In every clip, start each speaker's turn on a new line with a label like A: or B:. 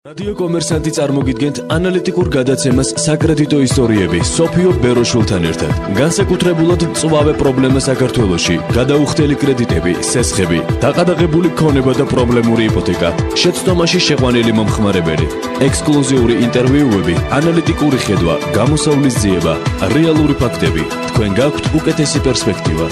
A: რადიო კომერსანტი წარმოგიდგენთ ანალიტიკურ გადაცემას საკრედიტო ისტორიები სოფიო ბეროშვილთან ერთად. განსაკუთრებულად მწვავე პრობლემა საქართველოში, გადაუხდელი კრედიტები, სესხები, დაყადაღებული ქონება და პრობლემური იპოთეკა, შეცდომაში შეყვანილი მომხმარებელი, ექსკლუზიური ინტერვიუები, ანალიტიკური ხედვა, გამოსავლის ძიება, რეალური ფაქტები. თქვენ გაქვთ უკეთესი პერსპექტივა.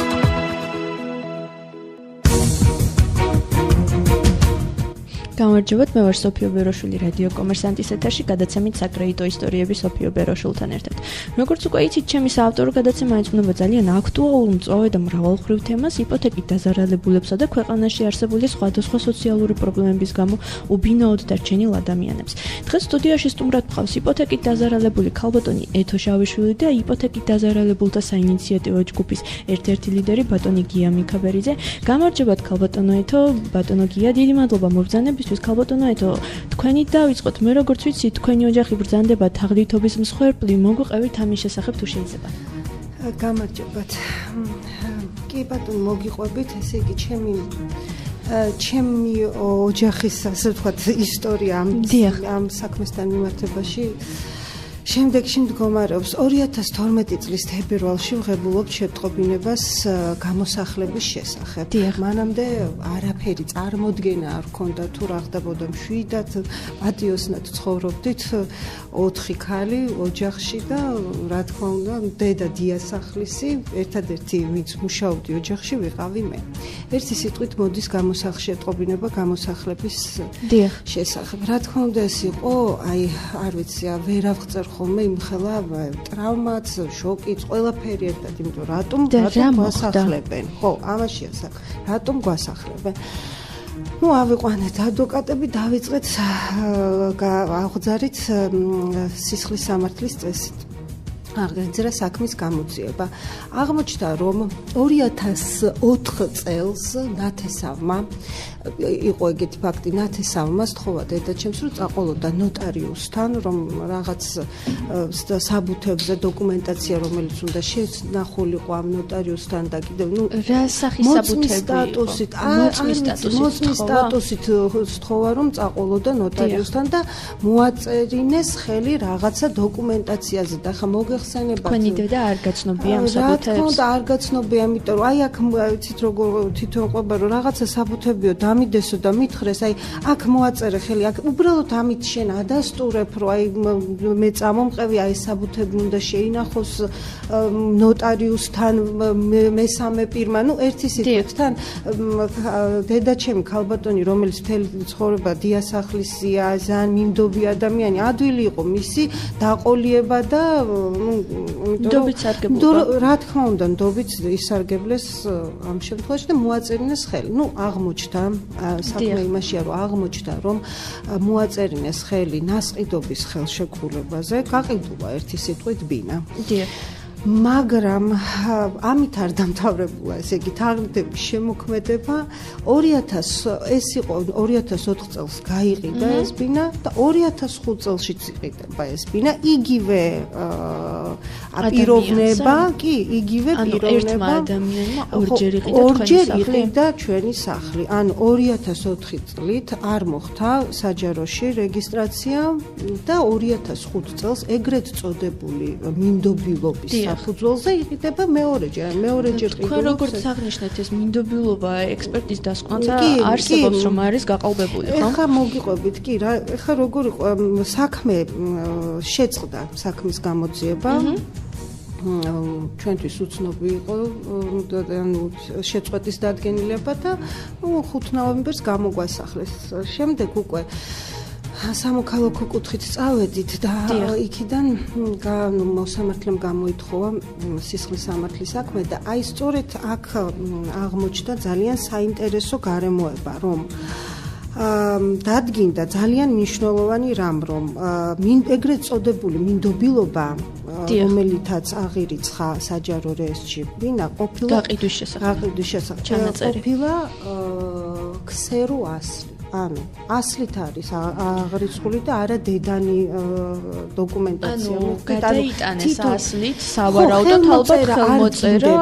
B: გამარჯობათ, მე ვარ სოფიო ბეროშვილი რადიო კომერსანტის ეთერში გადაცემით საკრედიტო ისტორიები სოფიო ბეროშვილთან ერთად. როგორც უკვე იცით, ჩემი საავტორო გადაცემა ეძღვნება ძალიან აქტუალურ, მწვავე და მრავალმხრივ თემას, იპოთეკით დაზარალებულებსა და ქვეყანაში არსებული სხვადასხვა სოციალური პრობლემების გამო უბინაოდ დარჩენილ ადამიანებს. დღეს სტუდიაში სტუმრად მყავს იპოთეკით დაზარალებული ქალბატონი ეთო შავიშვილი და იპოთეკით დაზარალებულთა საინიციატივო ჯგუფის ერთ-ერთი ლიდერი ბატონი გია მიქაბერიძე. გამარჯობათ ქალბატონო ეთო, ბატონო გია, დიდი მადლობა მობრძანებისთვის. ქალბატონო ეთო, თქვენით დავიწყოთ. მე როგორც ვიცი, თქვენი ოჯახი ბრძანდება თაღლითობის მსხვერპლი, მოგვიყევით ამის შესახებ თუ შეიძლება.
C: გამარჯობათ. კი ბატონო, მოგიყვებით, ესე იგი ჩემი ოჯახის, ასე ვთქვათ, ისტორია ამ საქმესთან მიმართებაში შემდეგში მდგომარეობს. 2012 წლის თებერვალში ვღებულობთ შეტყობინებას გამოსახლების შესახებ. მანამდე არაფერი წარმოდგენა არ ჰქონდა თუ რა ხდებოდა. მშვიდად პატიოსნად ცხოვრობდით 4 ქალი ოჯახში და რა თქმა უნდა დედა დიასახლისი, ერთადერთი ვინც მუშაობდი ოჯახში ვიყავი მე. ერთი სიტყვით მოდის გამოსახშეტყობინება გამოსახლების შესახებ. რა თქმა უნდა ეს იყო, არ ვიცი, ვერ ავღწერ ხოლმე იმხელა ტრავმაც, შოკიც, ყველაფერი ერთად, იმიტომ რატომ გვასახლებენ? ხო, ამაშია საქმე. რატომ გვასახლებენ? ავიყვანეთ ადვოკატები, დავიწყეთ აღძარით სისხლის სამართლის წესით. აღეძრა საქმის გამოძიება. აღმოჩნდა, რომ 2004 წელს ნათესავმა იყო ეგეთი ფაქტი, ნათესავმა სთხოვა დედაჩემს, რომ წაყოლოდა ნოტარიუსთან, რომ რაღაც საბუთებზე დოკუმენტაცია, რომელიც უნდა შენახულიყო ამ ნოტარიუსთან და კიდევ
B: რა სახის საბუთები იყო?
C: მოწმის სტატუსით სთხოვა, რომ წაყოლოდა ნოტარიუსთან და მოაწერინეს ხელი რაღაცა დოკუმენტაციაზე და ხა მოგეხსენებათ.
B: თქვენი დედა არ გაცნობია ამ საბუთებს?
C: რა თქმა უნდა, არ გაცნობია, იმიტომ რომ აქ ვიცით როგორ თვითონ ყვება, რომ რაღაცა საბუთებიო დამიდესო და მითხრეს, აქ მოაწერე ხელი, აქ უბრალოდ ამით შენ ადასტურებ, რომ მე წამომყევი, ეს საბუთები უნდა შეინახოს ნოტარიუსთან მესამე პირმა, ერთი სიტყვით დედაჩემი ქალბატონი, რომელიც მთელი ცხოვრება დიასახლისია, ძალიან მინდობი ადამიანი, ადვილი იყო მისი დაყოლიება და
B: ნდობით სარგებლობა.
C: რა თქმა უნდა, ნდობით ისარგებლეს ამ შემთხვევაში და მოაწერინეს ხელი. აღმოჩნდა საქმე იმაშია, რომ აღმოჩნდა, რომ მოაწერინეს ხელი ნასყიდობის ხელშეკრულებაზე, გაყიდულა ერთი სიტყვით ბინა. მაგრამ ამით არ დამთავრებულა, ესე იგი თაღლითების შემოქმედება. ეს იყო 2004 წელს გაიყიდა ეს ბინა და 2005 წელშიც იყიდება ეს ბინა. იგივე პიროვნება, კი, იგივე პიროვნება. ორჯერ იყიდა ჩვენი სახლი. ანუ 2004 წლით არ მოხდა საჯაროში რეგისტრაცია და 2005 წელს ეგრეთ წოდებული მინდობილობის საფუძველზე იყიდება მეორეჯერ ყიდულობს.
B: თქვენ როგორც აღნიშნეთ, ეს მინდობილობა ექსპერტის დასკვნათა არსებობს, რომ არის გაყალბებული, ხო?
C: ეხლა მოგიყვებით, კი, ეხლა როგორ იყო საქმე შეწყდა საქმის გამოძიება. ჩვენთვის უცნობი იყო შეწყვეტის დადგენილება და 5 ნოემბერს გამოგვასახლეს. შემდეგ უკვე სამოქალაქო კუთხით წავედით და იქიდან მოსამართლემ გამოითხოვა სისხლის სამართლის საქმე და სწორედ აქ აღმოჩნდა ძალიან საინტერესო გარემოება, რომ დადგინდა ძალიან მნიშვნელოვანი რამ, რომ ეგრეთ წოდებული მინდობილობა, რომელითაც აღირიცხა საჯარო რეესტრში ბინა, ყოფილა
B: გაყიდვის შესახებ
C: ყოფილა ქსერო ასლი. ანუ ასლით არის აღრიცხული და არა დედანი დოკუმენტაცია.
B: გადაიტანეს ასლით, სავარაუდოდ ალბათ ხელმოწერა,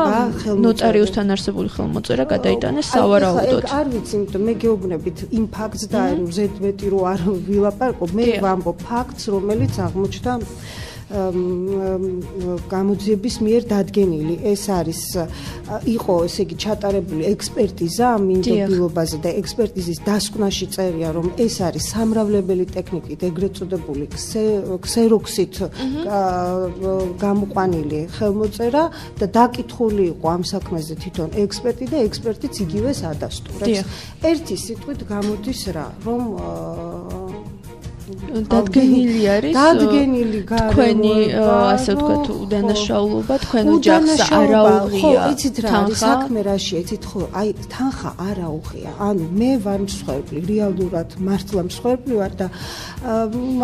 B: ნოტარიუსთან არსებული ხელმოწერა გადაიტანეს სავარაუდოდ.
C: არ ვიცი, იმიტომ მე გეუბნებით იმ ფაქტს და ზედმეტი რო არ ვილაპარაკო, მე ვამბობ ფაქტს, რომელიც აღმოჩნდა გამოძიების მიერ დადგენილი. ეს არის იყო ესე იგი ჩატარებული ექსპერტიზა მინდობილობაზე და ექსპერტიზის დასკვნაში წერია, რომ ეს არის სამრავლებელი ტექნიკით ეგრეთ წოდებული ქსეროქსით გამოყვანილი ხელმოწერა და დაკითხული იყო ამ საქმეზე თვითონ ექსპერტი და ექსპერტიც იგივეს ადასტურებს. ერთი სიტყვით გამოდის რა, რომ
B: დადგენილი არის თქვენი ასე ვთქვათ უდანაშაულობა თქვენ ოჯახს არ აუღია.
C: ხო, იცით რა არის საქმე რაშია, იცით ხო, აი თანხა არ აუღია. ანუ მე ვარ მსხვერპლი, რეალურად მართლა მსხვერპლი ვარ და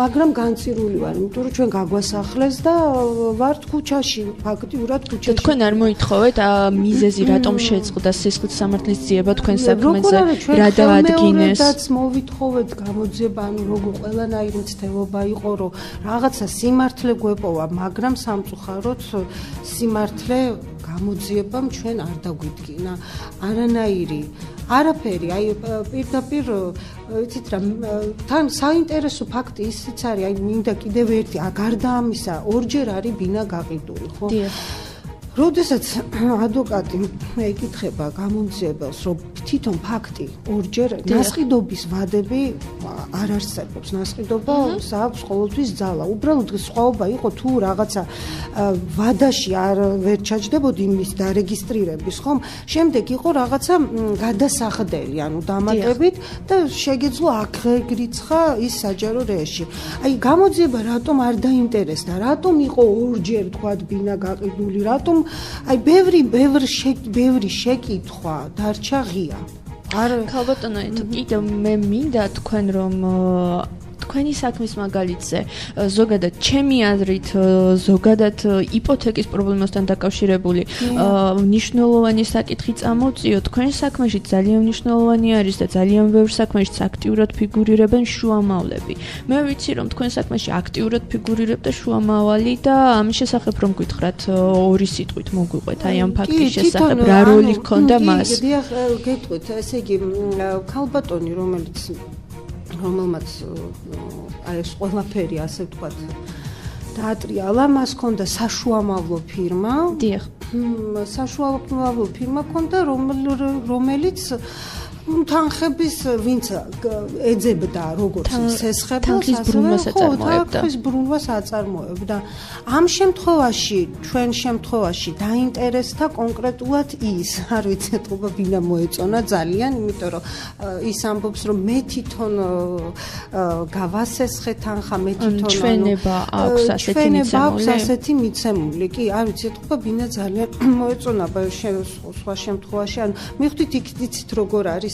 C: მაგრამ განცირული ვარ, იმიტომ რომ ჩვენ გაგვასახლეს და ვართ ქუჩაში, ფაქტიურად ქუჩაში.
B: თქვენ არ მოითხოვეთ მიზეზი რატომ შეწყდა სისხლის სამართლის ძიება თქვენ საქმეზე, რა დაადგინეს?
C: როდესაც მოვითხოვეთ გამოძიება, ანუ როგორ ყველანაირი მცდელობა იყო, რომ რაღაცა სიმართლე გვეპოვა, მაგრამ სამწუხაროდ სიმართლე გამოძიებამ ჩვენ არ დაგვიდგინა არანაირი არაფერი. აი პირდაპირ იცით რა, თან საინტერესო ფაქტი ისიც არის, აი მინდა კიდევ ერთი, გარდა ამისა, ორჯერ არის ბინა გაყიდული, ხო? როდესაც ადვოკატი ეკითხება გამოძიებელს, რომ თვითონ ფაქტი ორჯერ ნასყიდობის ვადები არ არსებობს, ნასყიდობა აქვს ყოველთვის ძალა. უბრალოდ სხვაობა იყო თუ რაღაცა ვადაში არ ვერ ჩაჯდებოდი იმის დარეგისტრირების, ხომ? შემდეგ იყო რაღაცა გადასახდელი, ანუ დამატებით და შეგეძლო აღრიცხა ის საჯარო რეჟიმი. აი გამოძიება რატომ არ დაინტერესდა? რატომ იყო ორჯერ თქვა ბინა გაყიდული? რატომ აი ბევრი შეკითხვა დარჩა ღია.
B: ქალბატონო, კიდევ მე მინდა თქვენ რომ თქვენი საქმის მაგალითზე ზოგადად ჩემი აზრით ზოგადად იპოთეკის პრობლემასთან დაკავშირებული მნიშვნელოვანი საკითხი წამოვწიო. თქვენ საქმეში ძალიან მნიშვნელოვანი არის და ძალიან ბევრ საქმეშიც აქტიურად ფიგურირებენ შუამავლები. მე ვიცი რომ თქვენ საქმეში აქტიურად ფიგურირებდა შუამავალი და ამის შესახებ რომ გითხრათ ორი სიტყვით მოგვიყვეთ აი ამ ფაქტის შესახებ რა როლი ჰქონდა მას.
C: დიახ, გეტყვით, ესე იგი ქალბატონი რომელმაც აი ეს ყველაფერი ასე ვთქვათ დაატრიალა, მას ჰქონდა საშუამავლო ფირმა.
B: დიახ.
C: საშუამავლო ფირმა ჰქონდა, რომელიც თანხების ვინც ეძებდა როგორც სესხებას, თანხის ბრუნვას აწარმოებდა. ამ შემთხვევაში, ჩვენ შემთხვევაში დაინტერესდა კონკრეტულად ის, არ ვიცი, ეთყობა ბინა მოეწონა ძალიან, იმიტომ რომ ის ამბობს, რომ მე თვითონ გავასესხე თანხა, მე თვითონ
B: ჩვენება აქვს ასეთი
C: მიცემული. კი, არ ვიცი, ეთყობა ბინა ძალიან მოეწონა სხვა შემთხვევაში. ანუ მივხვდით იცით როგორ არის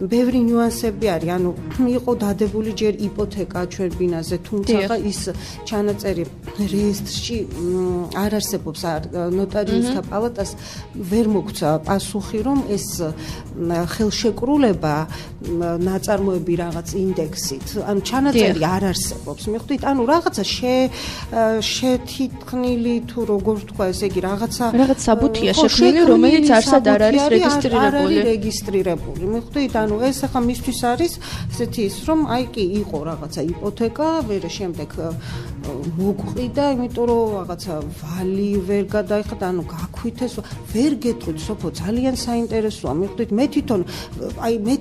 C: ბევრი ნიუანსები არის, ანუ იყო დადებული ჯერ იპოთეკა ჩვენ ბინაზე, თუმცა ის ჩანაწერი რეესტრში არ არსებობს, ნოტარიუსთა პალატას ვერ მოგცა პასუხი, რომ ეს ხელშეკრულება ნაწარმოები რაღაც ინდექსით, ანუ ჩანაწერი არ არსებობს. მიხვდით, ანუ რაღაცა შეთითქმილი თუ როგორ ვთქვა, ესე იგი რაღაცა
B: საბუთია შექმნილი, რომელიც არსად არ არის რეგისტრირებული.
C: მიხვდით, ანუ ეს ახლა მისთვის არის ესეთი ის, რომ აი კი იყო რაღაცა იპოთეკა, მერე შემდეგ მოგვყიდა, იმიტომ რომ რაღაცა ვალი ვერ გადაიხადა, ანუ გაქვითეს, ვერ გეტყვით, სოფო, ძალიან საინტერესოა. მიხვდით, მე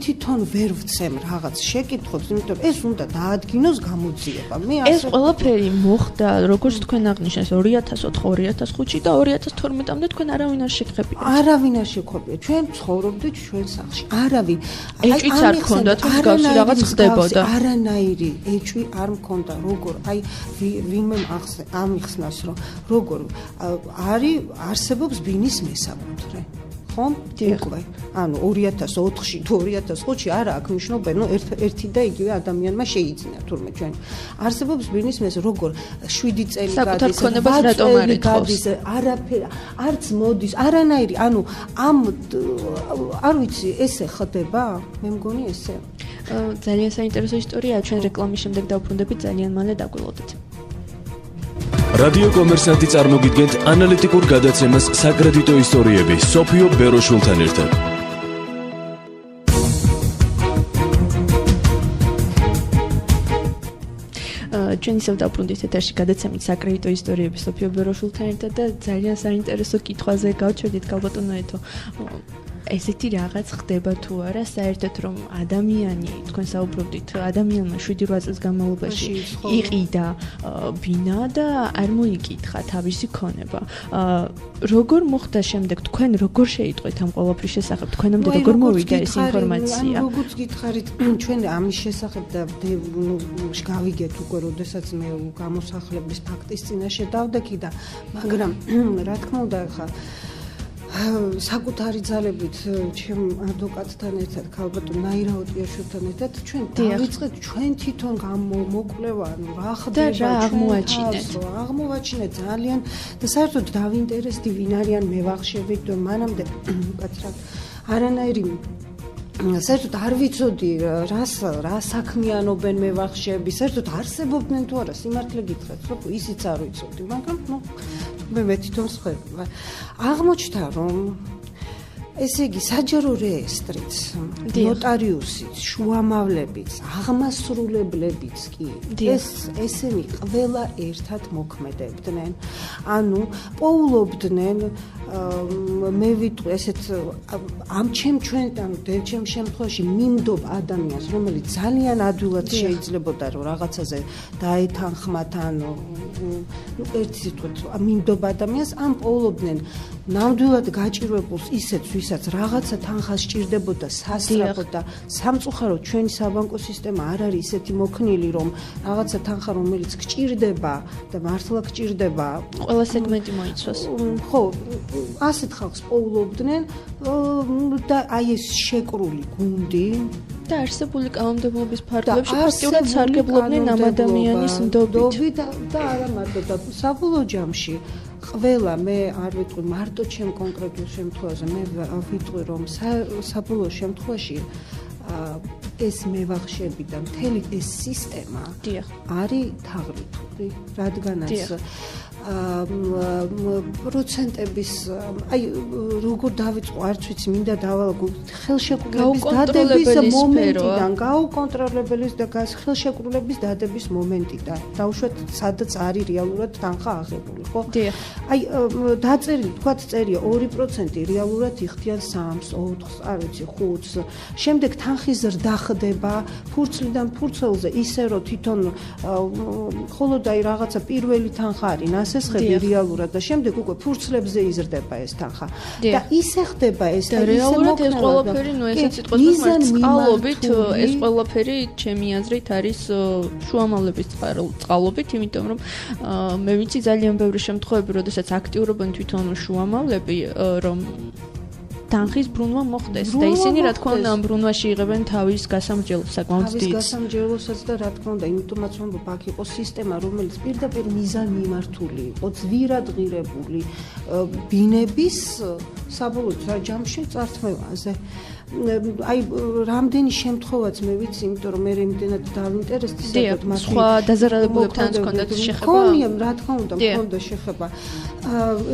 C: თვითონ ვერ ვცემ რაღაც შეკითხვებს, იმიტომ ეს უნდა დაადგინოს გამოძიება.
B: ეს ყველაფერი მოხდა, როგორც თქვენ აღნიშნეს 2004-2005 და 2012-მდე თქვენ არავინ არ შეგხვებიათ.
C: არავინ არ შეგხვებია. ჩვენ ცხოვრობდით ჩვენ სახლში. არავინ.
B: ეჭვიც არ გქონდათ, რომ მსგავსი რაღაც ხდებოდა.
C: არანაირი ეჭვი არ მქონდა, როგორ აი ვინმე ამიხსნას, რომ როგორ არსებობს ბინის მესაკუთრე. ხომ? უკვე. ანუ 2004-ში თუ 2005-ში არა აქვს მნიშვნელობა, ნუ ერთი და იგივე ადამიანმა შეიძინა თურმე ჩვენ. არსებობს ბინის მესაკუთრე, როგორ 7 წელი
B: საკუთარ ქონებას რატომ არ ეთხოვს?
C: არაფერი, არც მოდის, არანაირი, ანუ არ ვიცი, ესე ხდება? მე მგონი ესე.
B: ძალიან საინტერესო ისტორიაა, ჩვენ რეკლამის შემდეგ დავბრუნდებით, ძალიან მალე დაგველოდეთ.
A: რადიო კომერსანტი წარმოგიდგენთ ანალიტიკურ გადაცემას საკრედიტო ისტორიები სოფიო ბეროშულთან ერთად.
B: ჩვენ ისევ დავბრუნდით ეთერში გადაცემით საკრედიტო ისტორიები სოფიო ბეროშულთან ერთად და ძალიან საინტერესო კითხვაზე გავჩერდით გალბატონოეთო. ესეთი რაღაც ხდება თუ არა საერთოდ რომ ადამიანი თქვენ საუბრობდით ადამიანმა 7-8 წელს განმავლობაში იყიდა ბინა და არ მოიკითხა თავისი ქონება. როგორ მოხდა შემდეგ თქვენ როგორ შეიტყვეთ ამ ყველაფრის შესახებ თქვენამდე როგორ მოვიდა ეს ინფორმაცია?
C: როგორც გითხარით ჩვენ ამის შესახებ და გავიგეთ უკვე როდესაც მე გამოსახლების ფაქტის წინაშე დავდექი და მაგრამ რა თქმა უნდა ხა საკუთარი ძალებით ჩემ ადვოკატთან ერთად ქალბატონ ნაირა ოტიაშვილთან ერთად ჩვენ დავიწყეთ ჩვენ თვითონ გამოკვლევა ანუ რა ხდება
B: და რა
C: აღმოვაჩინეთ ძალიან და საერთოდ დავინტერესდი ვინ არიან მევახშები და მანამდე კაცრად არანაირი საერთოდ არ ვიცოდი რა საქმიანობენ მევახშები საერთოდ არსებობდნენ თუ არა სიმართლე გითხრათ რომ ისიც არ ვიცოდი მაგრამ მე თვითონ ხდება აღმოჩნდა რომ ესე იგი საჯარო რეესტრიც ნოტარიუსიც შუამავლებიც აღმასრულებლებიც კი ესენი ყველა ერთად მოქმედებდნენ ანუ პოულობდნენ მე ვიტყვი ესეთ ამ ჩვენ შემთხვევაში მიმდობ ადამიანს რომელიც ძალიან ადვილად შეიძლებოდა რომ რაღაცაზე დაეთანხმათ ანუ ერთი სიტყვით მიმდობ ადამიანს ამ პოულობდნენ ნამდვილად გაჭირვებულს ისეთ ვისაც რაღაცა თანხა სჭირდებოდა სასწრაფოდ და სამწუხაროდ ჩვენი საბანკო სისტემა არ არის ისეთი მოქნილი რომ რაღაცა თანხა რომელიც გჭირდება და მართლა გჭირდება
B: ყველა სეგმენტი მოიცვას
C: ხო ასეთ ხალხს პოულობდნენ და აი ეს შეკრული გუნდი
B: და არსებული კანონმდებლობის ფარგლებში ფაქტიურად სარგებლობდნენ ამ ადამიანის ნდობით
C: და არა მარტო და საბოლოო ჯამში ყველა მე არ ვიტყვი მარტო ჩემ კონკრეტულ შემთხვევაზე მე ვიტყვი რომ საბოლოო შემთხვევაში ეს მევახშები და მთელი ეს სისტემა არის თაღლითური რადგანაც პროცენტების აი როგორ დავიწყო არც ვიცი მინდა დავალაგო ხელშეკრულების დადების მომენტიდან გაუკონტროლებლის და ხელშეკრულების დადების მომენტიდან დავუშვათ სადაც არის რეალურად თანხა აღებული ხო აი დაწერილი თქვათ წერია 2% რეალურად იხდიან 3-ს 4-ს არ ვიცი 5-ს შემდეგ თანხის ზრდა ხდება ფურცლიდან ფურცელზე ისე რომ თვითონ მხოლოდ აი რაღაცა პირველი თანხა არის ნასესხები რეალურად და შემდეგ უკვე ფურცლებზე იზრდება ეს თანხა და ისე ხდება ეს
B: და რეალურად ეს ყველაფერი ნუ ესე სიტყვას წყალობით ეს ყველაფერი ჩემი აზრით არის შუამავლების წყალობით იმიტომ რომ მე ვიცი ძალიან ბევრი შემთხვევები როდესაც აქტიურობენ თვითონ შუამავლები რომ თანხის ბრუნვა მოხდეს და ისინი რა თქმა უნდა ამ ბრუნვაში იღებენ თავის გასამრჯელოს საკმაოდ დიდ
C: გასამრჯელოსაც და რა თქმა უნდა იმიტომაც ვამბობ აქ იყო სისტემა რომელიც პირდაპირ მიზანმიმართული იყო ძვირად ღირებული ბინების საბოლოო ჯამში წართმევაზე აი რამდენი შემთხვევაც მე ვიცი იმიტომ რომ მე იმდენად დავინტერესდი საერთოდ მათ
B: სხვა დაზარალებულებთან ჰქონდათ შეხება
C: მქონია რა თქმა უნდა მქონდა შეხება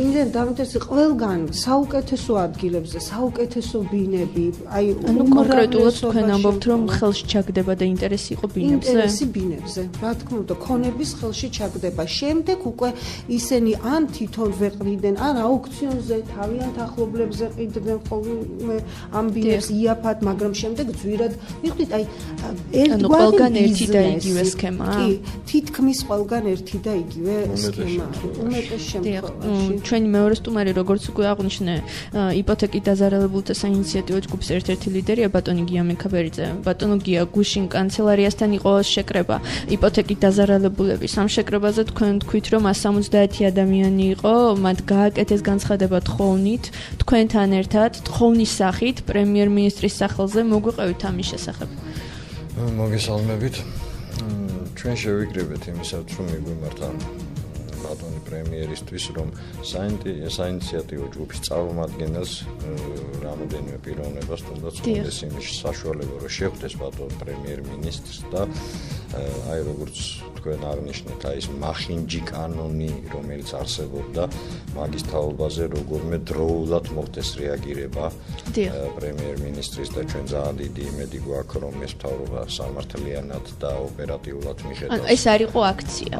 C: იმდენ დავინტერესდი ყველგან საუკეთესო ადგილებზე საუკეთესო ბინები აი
B: ანუ კონკრეტულად თქვენ ამბობთ რომ ხელში ჩაგდება და ინტერესი იყო ბინებზე
C: ინტერესი ბინებზე რა თქმა უნდა ქონების ხელში ჩაგდება შემდეგ უკვე ისინი ან თვითონ ვეყრიდნენ ან აუქციონზე თავიანთ ახლობლებზე ყიდნენ ხოლმე ამ ბინებს იაფად მაგრამ შემდეგ ძვირად მიხვდით აი
B: ყველგან ერთი და იგივე სქემა
C: კი თითქმის ყველგან ერთი და იგივე სქემა უმეტეს შემთხვევაში
B: ჩვენი მეორე სტუმარი როგორც უკვე აღნიშნე იპოთეკით დაზარალებულთა საინიციატივო ჯგუფის ერთ-ერთი ლიდერია ბატონი გია მიქაბერიძე ბატონო გია გუშინ კანცელარიასთან იყო შეკრება იპოთეკით დაზარალებულების ამ შეკრებაზე თქვენ თქვით რომ 170 ადამიანი იყო მათ გააკეთეს განცხადება თხოვნით თქვენთან ერთად თხოვნის სახით პრემიერ-მინისტრის სახელზე მოგვიყევით ამის შესახებ.
D: მოგესალმებით. ჩვენ შევიკრიბეთ იმისაც რომ მიგვიმართა ბატონი პრემიერისთვის, რომ საინიციატივო ჯგუფის წარმომადგენელს რამოდენიმე პიროვნებას თუნდაც ხდეს იმის საშუალება, რომ შეხვდეს ბატონ პრემიერ-მინისტრს და აი როგორც თქვენ აღნიშნეთ, აი ეს მახინჯი კანონი, რომელიც არსებობდა მაგის თაობაზე როგორმე დროულად მოხდეს რეაგირება პრემიერ-მინისტრის და ჩვენ ძალიან დიდი იმედი გვაქვს, რომ ეს მთავრობა სამართლიანად და ოპერატიულად მიხედავს.
B: ანუ ეს არ იყო აქცია.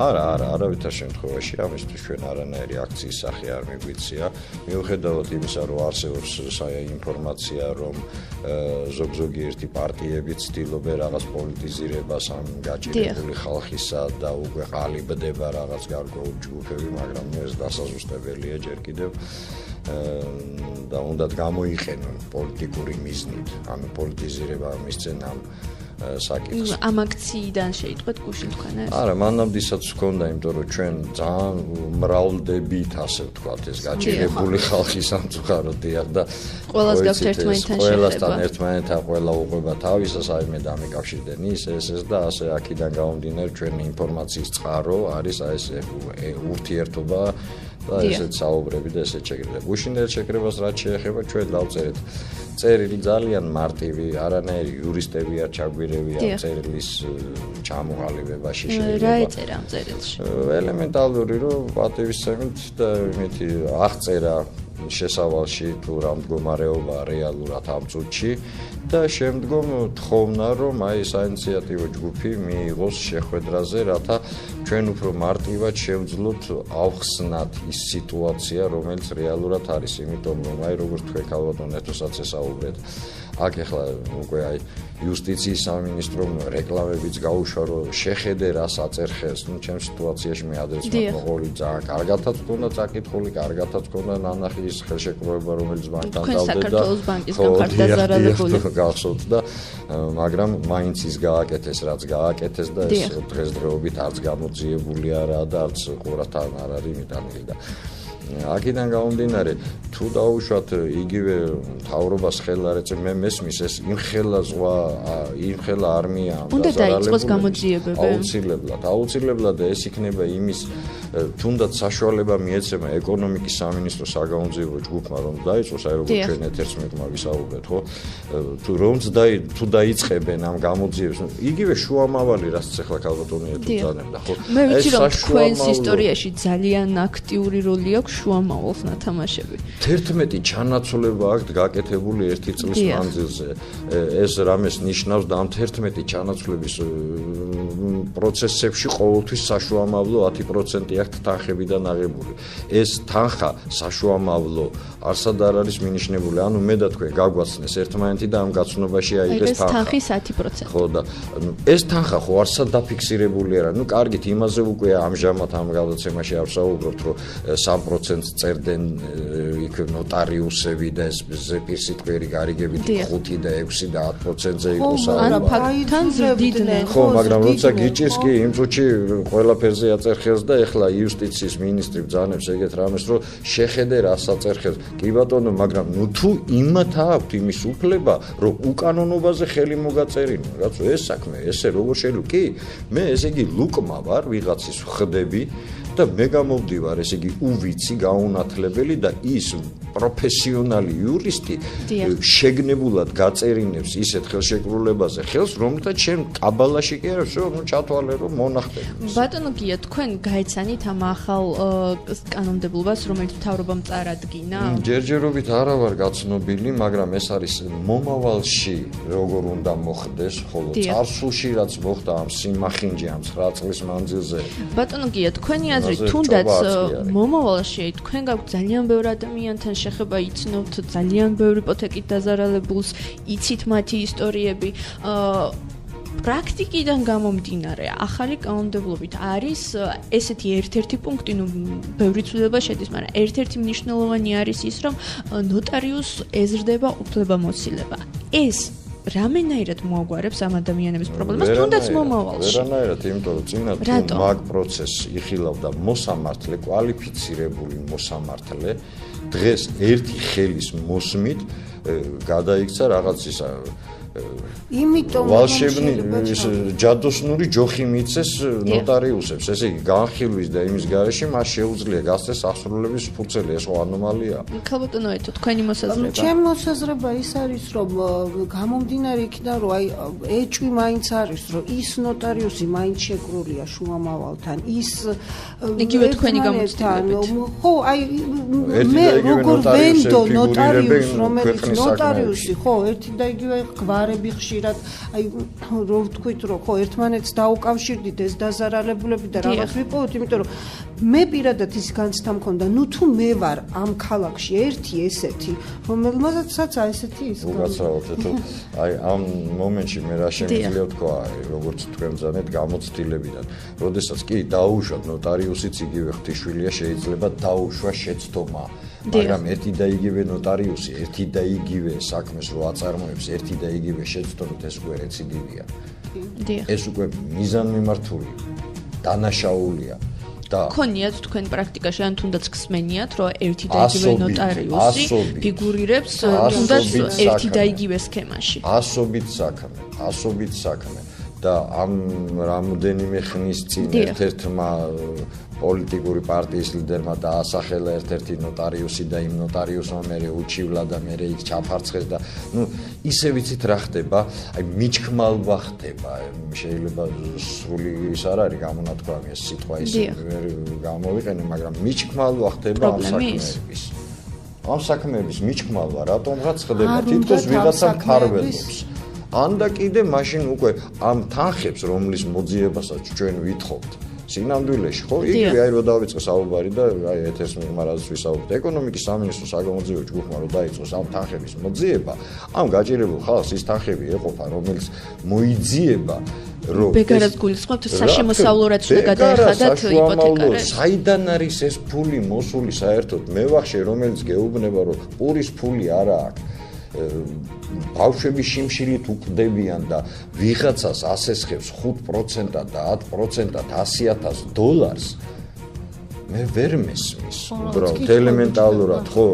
D: არავითარ შემთხვევაში ამისთვის ჩვენ არანაირი აქციის სახე არ მიგვიწია. მიუხედავად იმისა, რომ არსებობს ინფორმაცია, რომ ზოგ-ზოგი ერთი პარტიები ცდილობენ რაღაც პოლიტიზირებას ამ გაჭირებული ხალხისა და უკვე ყალიბდება რაღაც გარკვეული ჯგუფები, მაგრამ ეს დასაზუსტებელია ჯერ კიდევ. და უნდათ გამოიყენონ პოლიტიკური მიზნით, ამ პოლიტიზირება მისცენ ამ საკითხს.
B: ამ აქციიდან შეიტყვეთ გუშინ თქვენ ეს?
D: არა, მანამდესაც ჰქონდა, იმიტომ რომ ჩვენ ძალიან მრავლდებით, ასე ვთქვათ, ეს გაჭირებული ხალხი სამწუხაროდ დიახ და
B: ყველას გაქვთ ერთმანეთთან შეხება.
D: ყველასთან ერთმანეთთან ყველა უყვება თავისას, აი მე დამიკავშირდნენ ეს და ასე აქედან გამომდინარე ჩვენი ინფორმაციის წყარო არის აი ეს ურთიერთობა და ესეც საუბრები და ესეც შეკრება. გუშინდელ შეკრებას რაც შეეხება ჩვენ დავწერეთ წერილი ძალიან მარტივი, არანაირი იურისტები არ ჩაგვირევია წერილის ჩამოყალიბებაში შეიძლება.
B: რა ეწერა ამ წერილში?
D: ელემენტარული რომ პატივისცემით და იმითი აღწერა შესავალში თუ რა მდგომარეობა რეალურად ამ წუთში და შემდგომ თხოვნა რომ აი საინიციატივო ჯგუფი მიიღოს შეხვედრაზე, რათა ჩვენ უფრო მარტივად შევძლოთ ავხსნათ ის სიტუაცია, რომელიც რეალურად არის, იმიტომ რომ აი როგორც თქვენ ქალბატონო ეთოსაც ესაუბრეთ, აქ ახლა უკვე აი იუსტიციის სამინისტრომ რეკლამებიც გაუშვა, რომ შეხედე რას აწერხეს, ну ჩემ სიტუაციაში მე ადრეც მოყოლი ძალიან კარგათაც მქონდა წაკითხული, კარგათაც მქონდა ნანახი ის ხელშეკრულება, რომელიც მანთან დავდე და
B: საქართველოს ბანკისგან ხართ დაზარალებული.
D: გახსოვთ და მაგრამ მაინც ის გააკეთეს, რაც გააკეთეს და ეს დღესდღეობით არც გამოძიებული არაა და არც ყურათან არ არის მიტანილი და აქედან გამომდინარე თუ დაუშვათ იგივე მთავრობას ხელს არ ეწევ მე მესმის ეს იმხელა არმია
B: უნდა დაიწყოს გამოძიებები
D: აუცილებლად და ეს იქნება იმის თუნდაც საშუალება მიეცემა ეკონომიკის სამინისტროს საგამოძიებო ჯგუფმა რომ დაიწყოს აი როგორც ჩვენ ეთერსმეტმა ვისაუბრეთ ხო თუ დაიწყებენ ამ გამოძიებას იგივე შუამავალი რაც ახლა ქალბატონია თუ ძალებდა ხო
B: მე ვიცი რომ თქვენს ისტორიაში ძალიან აქტიური როლი აქვს შუამავალს ნათამაშები
D: 11 ჩანაცვლება აქვს გაკეთებული 1 წლის მანძილზე ეს რამეს ნიშნავს და ამ 11 ჩანაცვლების პროცესებში ყოველთვის საშუამავლო 10% აქვს თანხებიდან აღებული ეს თანხა საშუამავლო არსად არ არის მინიშნებული ანუ მე და თქვენ გაგვაცნეს ერთმანეთი და ამ გაცნობაში აიღეს თანხა
B: ეს თანხი 10%
D: ხო და ეს თანხა ხო არსად დაფიქსირებული არა ნუ კარგით იმაზე უკვე ამჟამად ამ გადაცემაში არ ვსაუბრობთ რომ 3% წერდნენ იქ ნოტარიუსები და ეს პირსიტყვიერი გარიგები 5 და 6 და 10%-ზე იყოს
B: ან ფაქტთან ზრდიდნენ
D: ხო მაგრამ როცა გიჭირს კი იმ წუთში ყველაფერზე აწერხებს და ეხლა იუსტიციის მინისტრი ბრძანებს ეგეთ რამეს რომ შეხედე რას აწერხებს კი ბატონო მაგრამ ნუ თუ იმათ აქვთ იმის უფლება რომ უკანონობაზე ხელი მოგაწერინა რაცო ეს საქმე ესე როგორ შეიძლება კი მე ესე იგი ლუკმა ვარ ვიღაცის ხდები და მე გამოვდივარ ესე იგი უვიცი გაუნათლებელი და ის პროფესიონალი იურისტი შეგნებულად გაწერინებს ისეთ ხელშეკრულებაზე ხელს რომელთაც შენ კაბალაში კი არის რომ ჩათვალე რომ მონახდები
B: ბატონო გია თქვენ გაეცანით ამ ახალ კანონმდებლობას რომელიც მთავრობამ წარადგინა
D: ჯერჯერობით არა ვარ გაცნობილი მაგრამ ეს არის მომავალში როგორ უნდა მოხდეს ხოლო წარსულში რაც მოხდა ამ სიმახინჯე ამ 9 წლის მანძილზე
B: ბატონო გია თქვენი თუნდაც მომავალში თქვენ გაქვთ ძალიან ბევრი ადამიანთან შეხება იცნობთ ძალიან ბევრი იპოთეკით დაზარალებულს იცით მათი ისტორიები პრაქტიკიდან გამომდინარე ახალი კანონმდებლობით არის ესეთი ერთ-ერთი პუნქტი ნუ ბევრი ცვლილება შედის მაგრამ ერთ-ერთი მნიშვნელოვანი არის ის რომ ნოტარიუსს ეზრდება უფლებამოსილება ეს რამენაირად მოაგვარებს ამ ადამიანების პრობლემას თუნდაც მომავალში
D: ვერანაირად იმიტომ რომ წინა თუ მაგ პროცესს იხილავდა მოსამართლე კვალიფიცირებული მოსამართლე დღეს ერთი ხელის მოსმით გადაიქცა რაღაც ისა
C: იმიტომ
D: ვალშებნი ჯადოსნური ჯოხი მიცეს ნოტარიუსებს, ესე იგი განხილვის და იმის გარეშე მას შეუძლია გასცეს აღსრულების ფურცელი, ეს ხო ანომალია.
B: ქალბატონოეთო, თქვენი მოსაზრება.
C: ჩემი მოსაზრება ის არის, რომ გამომდინარე იქიდან, რომ აი ეჭვი მაინც არის, რომ ის ნოტარიუსი მაინც შეკრულია შუამავალთან, ის
B: იგივე თქვენი გამოცდილებით.
C: ხო, აი მე როგორ ვენდო ნოტარიუსს, რომელიც ნოტარიუსი, ხო, ერთი და იგივე გვარები ხშირად, აი რო ვთქვით, რომ ხო, ერთმანეთს დაუკავშირდით ეს დაზარალებულები და რაღაც ვიპოვოთ, იმიტომ რომ მე პირადად ის განცდა მქონდა, ნუ თუ მე ვარ ამ ქალაქში ერთი ესეთი, რომელმაც ესეთი ის
D: უკაცრავად, თუ აი ამ მომენტში მე რა შემიძლია თქვა, როგორც თქვენ ძანეთ გამოცდილებიდან, როდესაც კი დაუშვათ ნოტარიუსიც იგივე ღვთისმშობელია, შეიძლება დაუშვა შეცდომა. მაგრამ ერთი და იგივე ნოტარიუსი, ერთი და იგივე საქმეს რო აწარმოებს, ერთი და იგივე შეცდომით, ეს უკვე რეციდივია. ეს უკვე მიზანმიმართული დანაშაულია.
B: ქონიათ თქვენ პრაქტიკაში ან თუნდაც ხსმენიათ, რომ ერთი და იგივე ნოტარიუსი ფიგურირებს თუნდაც ერთი და იგივე სქემაში.
D: ასობით საქმე და ამ რამოდენიმე ხნის წინ ერთ-ერთმა პოლიტიკური პარტიის ლიდერმა დაასახელა ერთ-ერთი ნოტარიუსი და იმ ნოტარიუსმა მერე უჩივლა და მერე იქ ჩაფარცხეს და ნუ ისე ვიცით რა ხდება, აი მიჩქმალვა ხდება, შეიძლება სრული ის არ არის გამონათქვამი ეს სიტყვა ისე ვერ გამოვიყენე, მაგრამ მიჩქმალვა ხდება ამ საქმეების მიჩქმალვა რატომღაც ხდება, თითქოს ვიღაცა ფარველობს. ან და კიდე მაშინ უკვე ამ თანხებს, რომლის მოძიებასაც ჩვენ ვითხოვთ სინამდვილეში, ხო, იგივე აი რო დავიწყე საუბარი და აი ეთერს მიღმა რაზეც ვისაუბრეთ, ეკონომიკის სამინისტროს საგამოძიებო ჯგუფმა რო დაიწყოს ამ თანხების მოძიება, ამ გაჭირებულ ხალხს ის თანხები ეყოფა, რომელიც მოიძიება, რომ
B: ბეგარას გულისხმობთ, საშემოსავლო რაც უნდა გადაეხადათ იპოთეკაზე.
D: საიდან არის ეს ფული მოსული საერთოდ მევახშე, რომელიც გეუბნება, რომ პურის ფული არა აქვს. ბავშვები შიმშილით უყდებიან და ვიღაცას ასესხებს 5%-ად და 10%-ად $100,000 მე ვერ მესმის. უბრალოდ ელემენტარულად ხო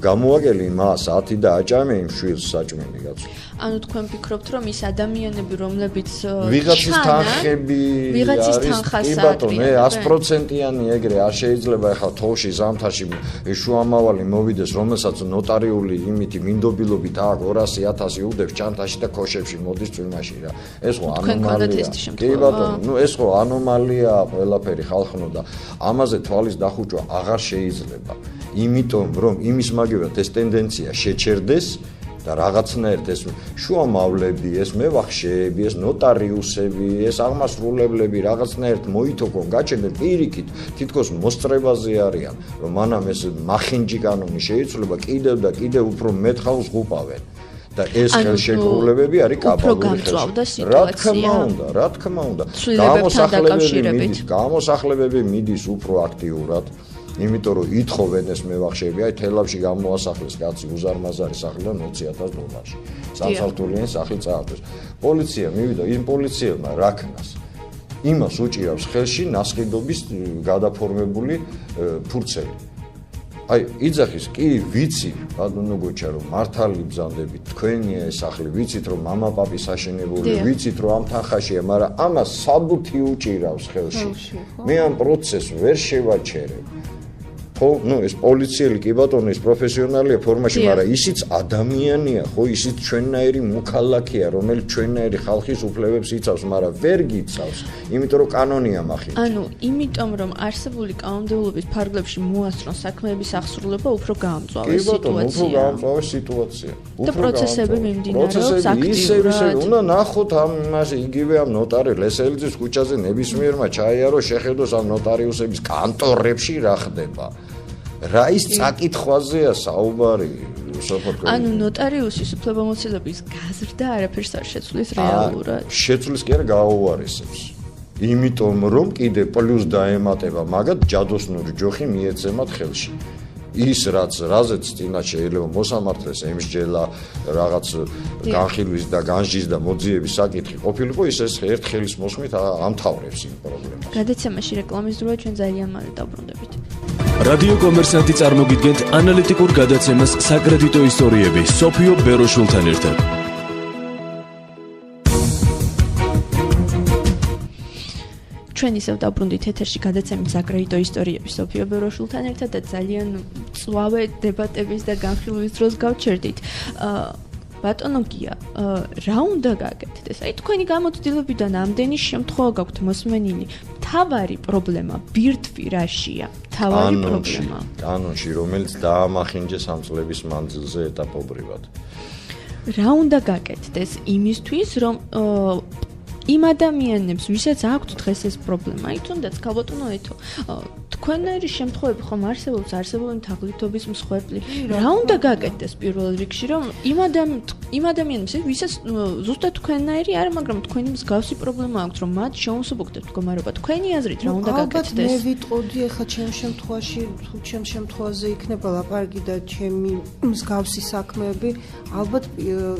D: გამოაგელი მას 10 და აჭამე იმ შვილს საჭმელი კაცო.
B: ანუ თქვენ ფიქრობთ, რომ ის ადამიანები, რომლებიც
D: ვიღაცის თანხები
B: ვიღაცის თანხას
D: აკრიან, 100%-იანი ეგრე არ შეიძლება ახლა თოში ზამთარში შუამავალი მოვიდეს, რომელსაც ნოტარიული იმითი მინდობილობით აქვს 200,000 უდებს ჩანთაში და ქოშებში მოდის წვიმაში რა. ეს ხო ანომალია. კი ბატონო, ნუ ეს ხო ანომალია ყველაფერი ხალხნო და ამაზე თვალის დახუჭვა აღარ შეიძლება. იმიტომ რომ იმის მაგივრად ეს ტენდენცია შეჩერდეს და რაღაცნაირად ეს შუამავლები, ეს მევახშეები, ეს ნოტარიუსები, ეს აღმასრულებლები რაღაცნაირად მოითოქონ, გაჩერდნენ პირიქით, თითქოს მოსწრებაზე არიან, რომ მანამ ეს მახინჯი კანონი შეიცვლება, კიდევ და კიდევ უფრო მეტ ხალხს ღუპავენ. და ეს ხელშეკრულებები არის კაბალური ხელშეკრულება. რა თქმა უნდა. გამოსახლებები მიდის უფრო აქტიურად. იმიტომ რომ ითხოვენ ეს მევახშეები, აი თელავში გამოასახლეს კაცი უზარმაზარი სახლიდან $20,000. სამსართულიანი სახლი წააგდეს. პოლიცია მივიდა, იმ პოლიციელმა რაკნას იმას უჭირავს ხელში ნასყიდობის გადაფორმებული ფურცელი. აი იძახის, კი ვიცი, ბატონო გოჩა, რომ მართალი ბრძანდებით, თქვენია ეს სახლი, ვიცით რომ мама პაპი საშენებული, ვიცით რომ ამ თანხაშია, მაგრამ ამას საბუთი უჭირავს ხელში. მე ამ პროცესს ვერ შევაჩერებ. ხო, ნუ ეს პოლიციელი კი ბატონო ის პროფესიონალია ფორმაში, მაგრამ ისიც ადამიანია, ხო, ისიც ჩვენნაირი მუქალაქია, რომელიც ჩვენნაირი ხალხის უფლებებს იცავს, მაგრამ ვერ გიცავს, იმიტომ რომ კანონია მახინჯი.
B: ანუ იმიტომ რომ არსებული კანონმდებლობის ფარგლებში მოასწრონ საქმეების აღსრულება უფრო გაამწვავეს სიტუაცია.
D: კი ბატონო, უფრო გაამწვავეს სიტუაცია.
B: და პროცესები მიმდინარეობს აქტიურად.
D: უნდა ნახოთ ამაზე იგივე ამ ნოტარიულ ლესელიძის ქუჩაზე ნებისმიერმა ჩაიარო შეხედოს ამ ნოტარიუსების კანტორებში რა ხდება. რა ის წაკითხვაზეა საუბარი სოფოთკო.
B: ანუ ნოტარიუსის უფლებამოსილების გაზრდა არაფერს არ შეცვლის რეალურად.
D: შეცვლის კი არა გააუარესებს. იმიტომ რომ კიდე პლუს დაემატება მაგათ ჯადოსნური ჯოხი მიეცემათ ხელში. ის რაზეც წინათ შეიძლება მოსამართლეს ემსჯელა რაღაც განხილვის და განსჯის და მოძიების საკითხი ყოფილიყო, ის ეს ერთ ხელის მოსმით ამთავრებს იმ პრობლემას.
B: გადაცემაში რეკლამის დროა ჩვენ ძალიან მალე დავბრუნდებით.
A: რადიო კომერსანტი წარმოგიდგენთ ანალიტიკურ გადაცემას საკრედიტო ისტორიები სოფიო ბეროშულთან ერთად.
B: ჩვენ ისევ დავბრუნდით ეთერში გადაცემით საკრედიტო ისტორიები სოფიო ბეროშულთან ერთად და ძალიან მწვავე დებატების და განხილვის დროს გავჩერდით. ბატონო გია, რა უნდა გაკეთდეს? აი თქვენი გამოცდილებიდან ამდენი შემთხვევა გაქვთ მოსმენილი. თავარი პრობლემა ბირთვი რაშია? თავარი პრობლემა
D: კანონში, რომელიც დაამახინჯეს ამ წლების მანძილზე ეტაპობრივად.
B: რა უნდა გაკეთდეს იმისთვის, რომ იმ ადამიანებს, ვისაც აქვთ დღეს ეს პრობლემა, აი თუნდაც ქალბატონო ეთო, თქვენერი შემთხვევები ხომ არსებობენ თაღლითობის მსხვერპლი. რა უნდა გაკეთდეს პირველ რიგში, რომ იმ ადამიანებს, ვისაც ზუსტად თქვენნაირი არა, მაგრამ თქვენი მსგავსი პრობლემა აქვთ, რომ მათ შეუმსუბუქდეთ მდგომარეობა. თქვენი აზრით რა უნდა გაკეთდეს?
C: მე ვიტყოდი ახლა ჩემ შემთხვევაში, თუ ჩემ შემთხვევაზე იქნება ლაპარაკი და ჩემი მსგავსი საქმეები, ალბათ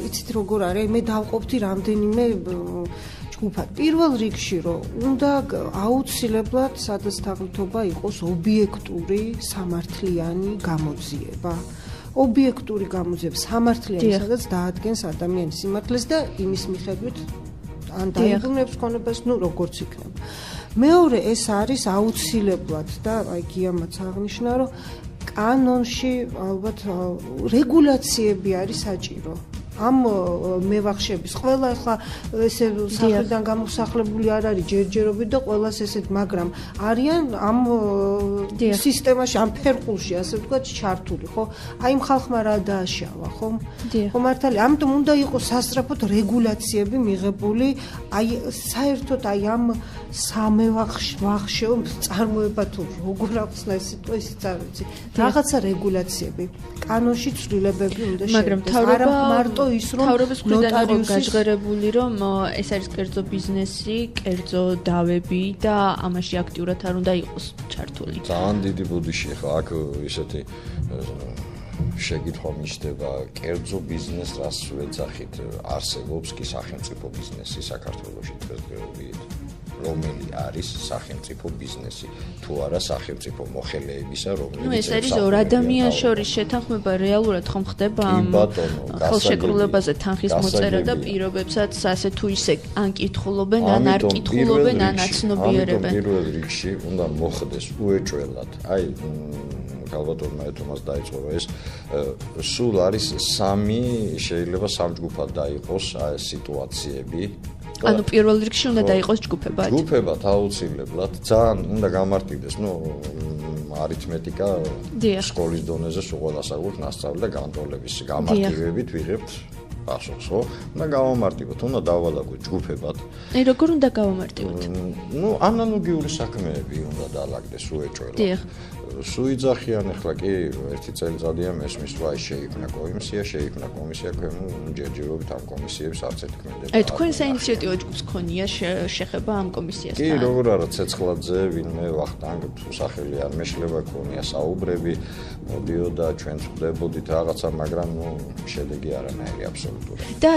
C: იცით როგორ არის, მე დავყოფდი რამდენიმე ჯგუფად. პირველ რიგში რომ უნდა აუცილებლად სადაც თაღლითობა იყოს ობიექტური სამართლიანი გამოძიება. ობიექტური გამოძიება სამართლიანი, სადაც დაადგენს ადამიანის სიმართლეს და იმის მიხედვით ან დაიბრუნებს ქონებას, როგორც იქნება. მეორე ეს არის აუცილებლად და აი გიამაც აღნიშნა, რომ კანონში ალბათ რეგულაციები არის საჭირო. ამ მევახშების ყველა ახლა ესე სახლიდან გამოსახლებული არ არის ჯერჯერობით და ყველას ესეთ, მაგრამ არიან ამ სისტემაში, ამ ფერყულში, ასე ვთქვათ, ჩართული, ხო? აი იმ ხალხმა რა დააშავა, ხო? ხო მართალია, ამიტომ უნდა იყოს სასწრაფოდ რეგულაციები მიღებული, აი საერთოდ აი ამ სამევახშეო წარმოება თუ როგორ ახსნა ეს სიტყვა, ისიც არ ვიცი. რაღაცა რეგულაციები, კანონში ცვლილებები უნდა შედეს.
B: მაგრამ თავრობა
C: მარტო ის რომ
B: თავრობის მხრიდან იყო გაჟღერებული, რომ ეს არის კერძო ბიზნესი, კერძო დავები და ამაში აქტიურად არ უნდა იყოს ჩართული.
D: ძალიან დიდი ბუდიში ხა აქ ისეთი შეკითხვა მიჩნდება, კერძო ბიზნესს რას ვეძახით? არსებობს კი სახელმწიფო ბიზნესი საქართველოში დღესდღეობით. რომელი არის სახელმწიფო ბიზნესი, თუ არა სახელმწიფო მოხელეებისა, რომელიც
B: ეს არის ორ ადამიანს შორის შეთანხმება, რეალურად ხომ ხდება ამ ხელშეკრულებაზე თანხის მოწერა და პირობებსაც ასე თუ ისე ან კითხულობენ, ან არ კითხულობენ, ან აცნობიერებენ.
D: ამიტომ პირველ რიგში უნდა მოხდეს უეჭველად. აი ქალბატონმა ეთომას დაიწყო ეს სულ არის სამი, შეიძლება სამჯგუფად დაიყოს სიტუაციები.
B: ანუ პირველ რიგში უნდა დაიყოს ჯგუფებად.
D: ჯგუფებად აუცილებლად, ძალიან უნდა გამარტივდეს, არითმეტიკა სკოლის დონეზე სულ ყველას აღვთ ნასწავლი და განტოლების გამარტივებით ვიღებთ პასუხს, ხო? უნდა გავამარტივოთ, უნდა დავალაგოთ ჯგუფებად.
B: როგორ უნდა გავამარტივოთ?
D: ანალოგიური საქმეები უნდა დაალაგდეს უეჭველად. სუიძახიან ახლა კი ერთი წელიწადია მესმის ვაი შეიქმნა კომისია, ჯერჯერობით ამ კომისიებს არც ეთქმედება.
B: აი თქვენ საინიციატივო ჯგუფს ქონია შეხება ამ კომისიასთან?
D: კი, როგორ არა, ცეცხლაძე, ვინმე ვახტანგ სახელი არ მეშლება ქონია საუბრები, მოდიოდა ჩვენ ვხვდებოდით რაღაცა, მაგრამ შედეგი არანაირი აბსოლუტურად.
B: და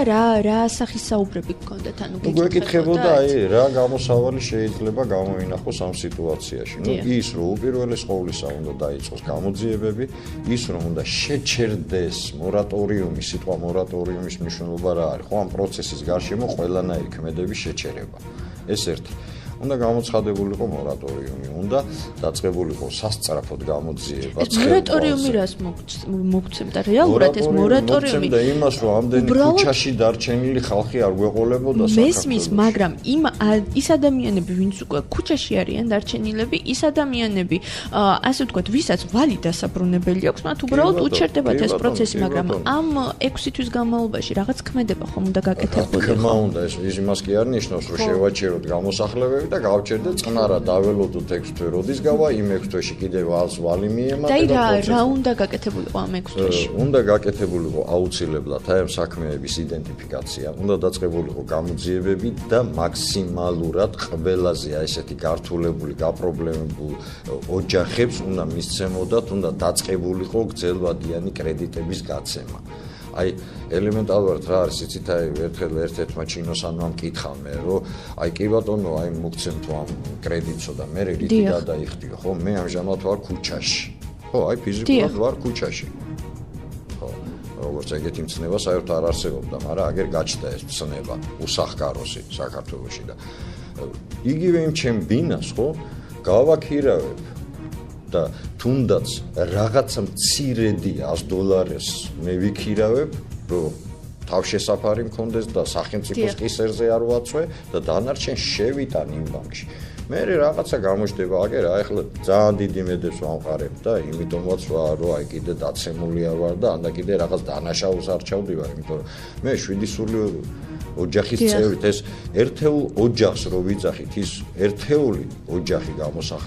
B: რა სახის საუბრები გქონდათ? ანუ
D: გეკითხებოდა აი რა გამოსავალი შეიძლება გამოინახოს ამ სიტუაციაში. ის რომ უპირველეს ყოვლისა უნდა დაიწყოს გამოძიებები, ის რომ უნდა შეჩერდეს მორატორიუმი, სიტყვა მორატორიუმის მნიშვნელობა რა არის? ხო, ამ პროცესის გარშემო ყველანაირი ქმედების შეჩერება. ეს ერთი. უნდა გამოცხადებულიყო მორატორიუმი, უნდა დაწყებულიყო სასწრაფოდ გამოძიება.
B: ეს მორატორიუმი რას მოგცემდა? რეალურად ეს მორატორიუმი
D: მოგცემდა იმას, რომ ამდენი ქუჩაში დარჩენილი ხალხი არ გვეყოლებოდა საქართველოში.
B: მესმის, მაგრამ ის ადამიანები, ვინც უკვე ქუჩაში არიან დარჩენილები, ის ადამიანები, ასე ვთქვათ, ვისაც ვალი დასაბრუნებელი აქვს, მათ უბრალოდ უჩერდებათ ეს პროცესი, მაგრამ ამ 6 თვის განმავლობაში რაღაც ქმედება ხომ უნდა გაკეთებულიყო.
D: ხმა უნდა ეს იმას კი არ ნიშნავს, რომ შევაჩეროთ გამოსახლებები და გავჩერდეთ წნარა, დაველოდოთ 6 თვე, როდის გავა იმ 6 თვეში კიდევ ვალი მიემატება.
B: და რა უნდა გაკეთებულიყო ამ 6 თვეში?
D: უნდა გაკეთებულიყო აუცილებლად აი ამ საქმეების იდენტიფიკაცია, უნდა დაწყებულიყო გამოძიებები და მაქსიმალურად ყველაზე აი ესეთი გართულებული, გაპრობლემებული ოჯახებს უნდა მისცემოდათ, უნდა დაწყებულიყო გრძელვადიანი კრედიტების გაცემა. აი ელემენტარულად რა არის იცით აი ერთ-ერთმა ჩინოსანმა მკითხა მე რომ აი კი ბატონო აი მოგცემთ ამ კრედიტსო და მე რითი გადაიხდიო ხო მე ამჟამად ვარ ქუჩაში ხო აი ფიზიკურად ვარ ქუჩაში ხო როგორც ეგეთი მცნება საერთოდ არ არსებობდა მაგრამ აგერ გაჩნდა ეს მცნება უსახკაროსი საქართველოში და იგივე იმ ჩემ ბინას ხო გავაქირავებ და თუნდაც რაღაცა მცირედი $100 მე ვიქირავებ, რომ თავშესაფარი მქონდეს და სახელმწიფოს კისერზე არ ვაწვე და დანარჩენ შევიტან იმ ბანკში. მე რაღაცა გამოჩდება, აგერ აი ახლა ძალიან დიდი მედებს ვამყარებ და იმიტომაც რომ აი კიდე დაცემული არ ვარ და ანდა კიდე რაღაც დანაშაულს არ ჩავდივარ, იმიტომ რომ მე 7 სული ოჯახის წევრით ეს ერთეულ ოჯახს რო ვიძახით, ის ერთეული ოჯახი გამოსახლე